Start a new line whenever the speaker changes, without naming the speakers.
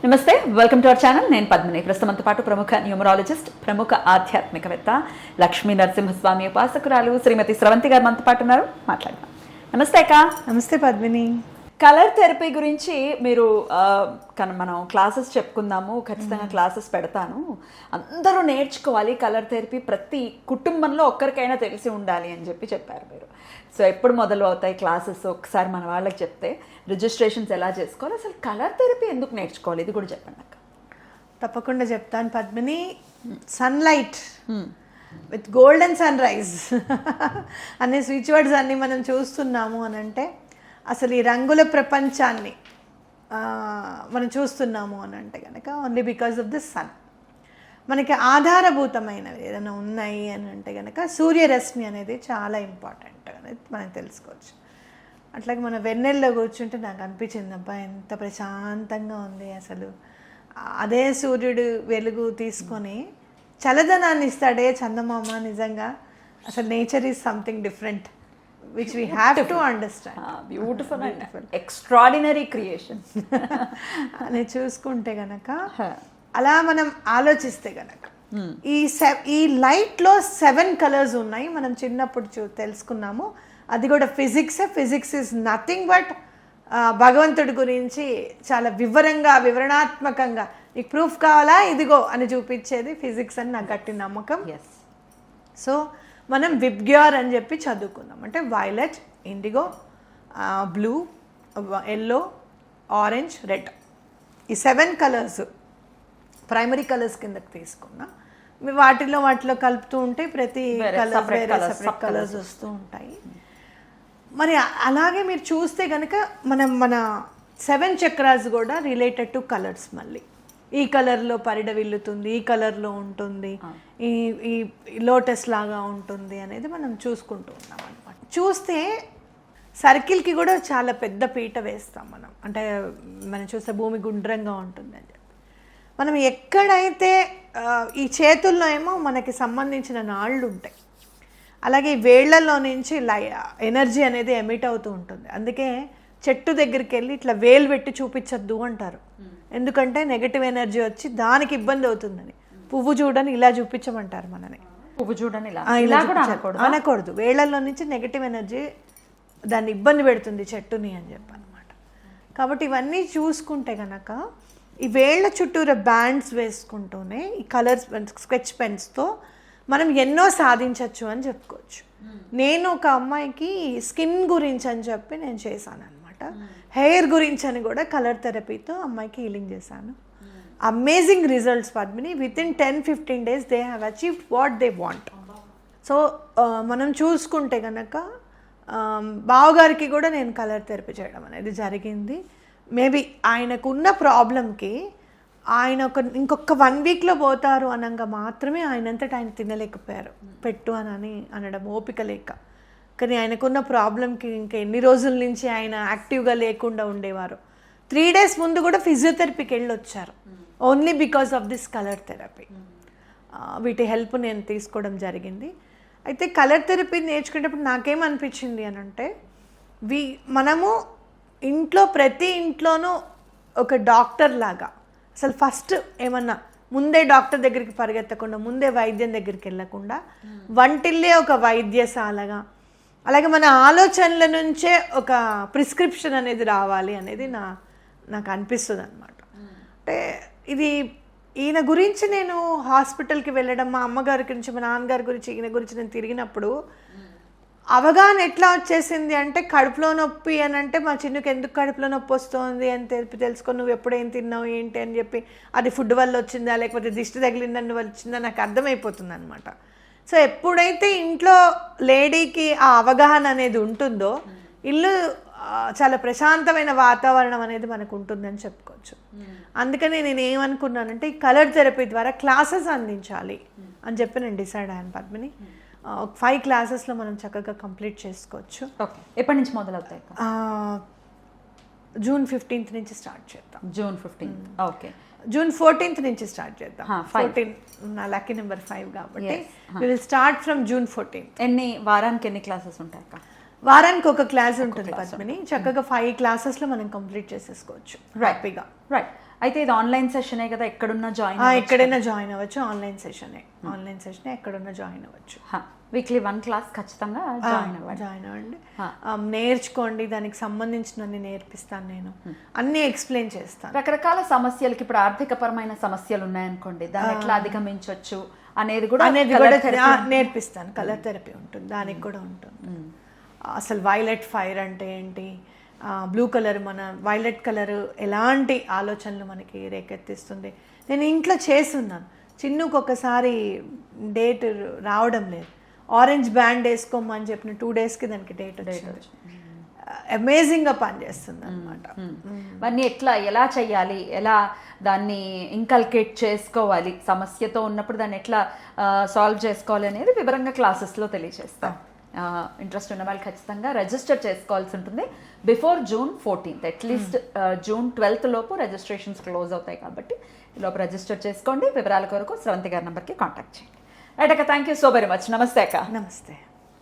నమస్తే, welcome to our channel. నేను పద్మిని. ప్రస్తుతంతో పాటు ప్రముఖ న్యూమరాలజిస్ట్, ప్రముఖ ఆధ్యాత్మికవేత్త, లక్ష్మీ నరసింహస్వామి ఉపాసకురాలు శ్రీమతి స్రవంతి గారు మనతో పాటు ఉన్నారు. మాట్లాడదాం. నమస్తే అక్క.
నమస్తే పద్మిని.
కలర్ థెరపీ గురించి మీరు మనం క్లాసెస్ చెప్పుకుందాము, ఖచ్చితంగా క్లాసెస్ పెడతాను. అందరూ నేర్చుకోవాలి కలర్ థెరపీ, ప్రతి కుటుంబంలో ఒక్కరికైనా తెలిసి ఉండాలి అని చెప్పారు మీరు. సో ఎప్పుడు మొదలు అవుతాయి క్లాసెస్? ఒకసారి మన వాళ్ళకి చెప్తే రిజిస్ట్రేషన్స్ ఎలా చేసుకోవాలి, అసలు కలర్ థెరపీ ఎందుకు నేర్చుకోవాలి, ఇది కూడా చెప్పండి అక్క.
తప్పకుండా చెప్తాను Padmini. Sunlight with golden sunrise అనే స్విచ్ వర్డ్స్ అన్ని మనం చూస్తున్నాము అని అంటే, అసలు ఈ రంగుల ప్రపంచాన్ని మనం చూస్తున్నాము అని అంటే కనుక only because of the sun. మనకి ఆధారభూతమైనవి ఏదైనా ఉన్నాయి అని అంటే కనుక సూర్యరశ్మి అనేది చాలా ఇంపార్టెంట్ అనేది మనం తెలుసుకోవచ్చు. అట్లాగే మన వెన్నెల్లో కూర్చుంటే నాకు అనిపించింది, అబ్బా ఎంత ప్రశాంతంగా ఉంది. అసలు అదే సూర్యుడు వెలుగు తీసుకొని చల్లదనాన్ని ఇస్తాడే చందమామ. నిజంగా అసలు nature is something different which we have to understand.
Beautiful and extraordinary creation
అని చూసుకుంటే గనక, అలా మనం ఆలోచిస్తే గనక ఈ లైట్లో 7 కలర్స్ ఉన్నాయి. మనం చిన్నప్పుడు తెలుసుకున్నాము. అది కూడా ఫిజిక్స్ ఈజ్ నథింగ్ బట్ భగవంతుడి గురించి చాలా వివరణాత్మకంగా నీకు ప్రూఫ్ కావాలా ఇదిగో అని చూపించేది ఫిజిక్స్ అని నాకు గట్టి నమ్మకం. సో మనం విబ్గ్యోర్ అని చెప్పి చదువుకున్నాం. అంటే violet, IndiGo, blue, yellow, orange, red, ఈ 7 కలర్స్ ప్రైమరీ కలర్స్ కిందకి తీసుకున్నా. వాటిలో కలుపుతూ ఉంటే ప్రతి కలర్ వేరే సపరేట్ కలర్స్ వస్తూ ఉంటాయి. మరి అలాగే మీరు చూస్తే కనుక మన 7 చక్రాస్ కూడా రిలేటెడ్ టు కలర్స్. మళ్ళీ ఈ కలర్లో పరిడవిల్లుతుంది, ఈ కలర్లో ఉంటుంది, ఈ లోటస్ లాగా ఉంటుంది అనేది మనం చూసుకుంటూ ఉన్నాం అనమాట. చూస్తే సర్కిల్కి కూడా చాలా పెద్ద పీట వేస్తాం మనం. అంటే మనం చూస్తే భూమి గుండ్రంగా ఉంటుంది అని చెప్పి మనం ఎక్కడైతే ఈ చేతుల్లో ఏమో మనకి సంబంధించిన నాళ్ళు ఉంటాయి, అలాగే ఈ వేళ్లలో నుంచి ఎనర్జీ అనేది ఎమిట్ అవుతూ ఉంటుంది. అందుకే చెట్టు దగ్గరికి వెళ్ళి ఇట్లా వేలు పెట్టి చూపించద్దు అంటారు. ఎందుకంటే నెగటివ్ ఎనర్జీ వచ్చి దానికి ఇబ్బంది అవుతుందని. పువ్వు చూడని ఇలా చూపించమంటారు మనని.
పువ్వు చూడని
ఇలా అనకూడదు. వేళ్లలో నుంచి నెగటివ్ ఎనర్జీ దాన్ని ఇబ్బంది పెడుతుంది చెట్టుని అని చెప్పనమాట. కాబట్టి ఇవన్నీ చూసుకుంటే కనుక ఈ వేళ్ల చుట్టూరా బ్యాండ్స్ వేసుకుంటూనే ఈ కలర్స్ స్కెచ్ పెన్స్తో మనం ఎన్నో సాధించవచ్చు అని చెప్పుకోవచ్చు. నేను ఒక అమ్మాయికి స్కిన్ గురించి అని చెప్పి నేను చేశాను అనమాట. హెయిర్ గురించి అని కూడా కలర్ థెరపీతో అమ్మాయికి హీలింగ్ చేశాను. Amazing results Padmini. Within 10-15 days they have achieved what they want. So మనం చూసుకుంటే కనుక బావగారికి కూడా నేను కలర్ థెరపీ చేయడం అనేది జరిగింది. మేబీ ఆయనకున్న ప్రాబ్లంకి ఆయన ఇంకొక 1 weekలో పోతారు అనగా మాత్రమే ఆయనంతటా ఆయన తినలేకపోయారు. పెట్టు అని అనడం ఓపిక లేక. కానీ ఆయనకున్న ప్రాబ్లంకి ఇంకా ఎన్ని రోజుల నుంచి ఆయన యాక్టివ్గా లేకుండా ఉండేవారు. 3 days ముందు కూడా ఫిజియోథెరపీకి వెళ్ళి వచ్చారు. Only because of this colour therapy. వీటి హెల్ప్ నేను తీసుకోవడం జరిగింది. అయితే కలర్ థెరపీ నేర్చుకునేటప్పుడు నాకేమనిపించింది అని అంటే, మనము ప్రతి ఇంట్లోనూ ఒక డాక్టర్ లాగా అసలు ఫస్ట్ ఏమన్నా ముందే డాక్టర్ దగ్గరికి పరిగెత్తకుండా, ముందే వైద్యం దగ్గరికి వెళ్ళకుండా వంటిల్లే ఒక వైద్యశాలగా, అలాగే మన ఆలోచనల నుంచే ఒక ప్రిస్క్రిప్షన్ అనేది రావాలి అనేది నాకు అనిపిస్తుంది అనమాట. అంటే ఈయన గురించి నేను హాస్పిటల్కి వెళ్ళడం, మా అమ్మగారి గురించి, మా నాన్నగారి గురించి, ఈయన గురించి నేను తిరిగినప్పుడు అవగాహన ఎట్లా వచ్చేసింది అంటే, కడుపులో నొప్పి అని అంటే మా చిన్నుకి ఎందుకు కడుపులో నొప్పి వస్తుంది అని తెలుసుకొని నువ్వు ఎప్పుడేం తిన్నావు ఏంటి అని చెప్పి, అది ఫుడ్ వల్ల వచ్చిందా లేకపోతే దిష్టి తగిలిందని వచ్చిందా నాకు అర్థమైపోతుంది అనమాట. సో ఎప్పుడైతే ఇంట్లో లేడీకి ఆ అవగాహన అనేది ఉంటుందో, ఇల్లు చాలా ప్రశాంతమైన వాతావరణం అనేది మనకు ఉంటుందని చెప్పుకోవచ్చు. అందుకని నేను ఏమనుకున్నానంటే, ఈ కలర్ థెరపీ ద్వారా క్లాసెస్ అందించాలి అని చెప్పి నేను డిసైడ్ అయ్యాను పద్మిని. 5 classes మనం చక్కగా కంప్లీట్ చేసుకోవచ్చు.
ఎప్పటి నుంచి మొదలవుతాయి?
June 15th నుంచి స్టార్ట్ చేద్దాం.
June 15th. Okay.
June 14th నుంచి స్టార్ట్ చేద్దాం. 14 నా లక్కీ నెంబర్ 5 కాబట్టి we will start from June 14th.
వారానికి ఎన్ని క్లాసెస్ ఉంటాయి అక్క?
వారానికి ఒక క్లాస్ ఉంటుంది పద్మిని. చక్కగా 5 classes లో మనం కంప్లీట్ చేసేసుకోవచ్చు హ్యాపీగా.
రైట్. అయితే ఇది ఆన్లైన్ సెషనే కదా, ఎక్కడున్నా జాయిన్
ఎక్కడైనా జాయిన్ అవ్వచ్చు. ఆన్లైన్ సెషనే ఎక్కడున్నా జాయిన్ అవ్వచ్చు.
వీక్లీ 1 క్లాస్ ఖచ్చితంగా జాయిన్
అవ్వండి. నేర్చుకోండి, దానికి సంబంధించినన్ని నేర్పిస్తాను నేను, అన్నీ ఎక్స్ప్లెయిన్ చేస్తాను.
రకరకాల సమస్యలకి ఇప్పుడు ఆర్థికపరమైన సమస్యలు ఉన్నాయనుకోండి, దాన్ని ఎట్లా అధిగమించవచ్చు అనేది కూడా
నేర్పిస్తాను. కలర్ థెరపీ ఉంటుంది, దానికి కూడా ఉంటుంది. అసలు వైలెట్ ఫైర్ అంటే ఏంటి, బ్లూ కలర్, మన వైలెట్ కలర్ ఎలాంటి ఆలోచనలు మనకి రేకెత్తిస్తుంది, నేను ఇంట్లో చేస్తున్నాను. చిన్నుకు ఒకసారి డేట్ రావడం లేదు, ఆరెంజ్ బ్యాండ్ వేసుకోమని చెప్పిన 2 daysకి దానికి డేట్ వచ్చింది. అమేజింగ్గా పనిచేస్తుంది అనమాట.
అవన్నీ ఎలా చెయ్యాలి, ఎలా దాన్ని ఇంకల్కేట్ చేసుకోవాలి, సమస్యతో ఉన్నప్పుడు దాన్ని ఎట్లా సాల్వ్ చేసుకోవాలి అనేది వివరంగా క్లాసెస్లో తెలియజేస్తాం. ఇంట్రెస్ట్ ఉన్న వాళ్ళు ఖచ్చితంగా రిజిస్టర్ చేసుకోవాల్సి ఉంటుంది before June 14th. At least June 12th లోపు రిజిస్ట్రేషన్స్ క్లోజ్ అవుతాయి కాబట్టి ఈ లోపు రిజిస్టర్ చేసుకోండి. వివరాల కొరకు స్రవంతి గారి నెంబర్కి కాంటాక్ట్ చేయండి. రైట్ అక్క, thank you so very much. నమస్తే అక్క.
నమస్తే.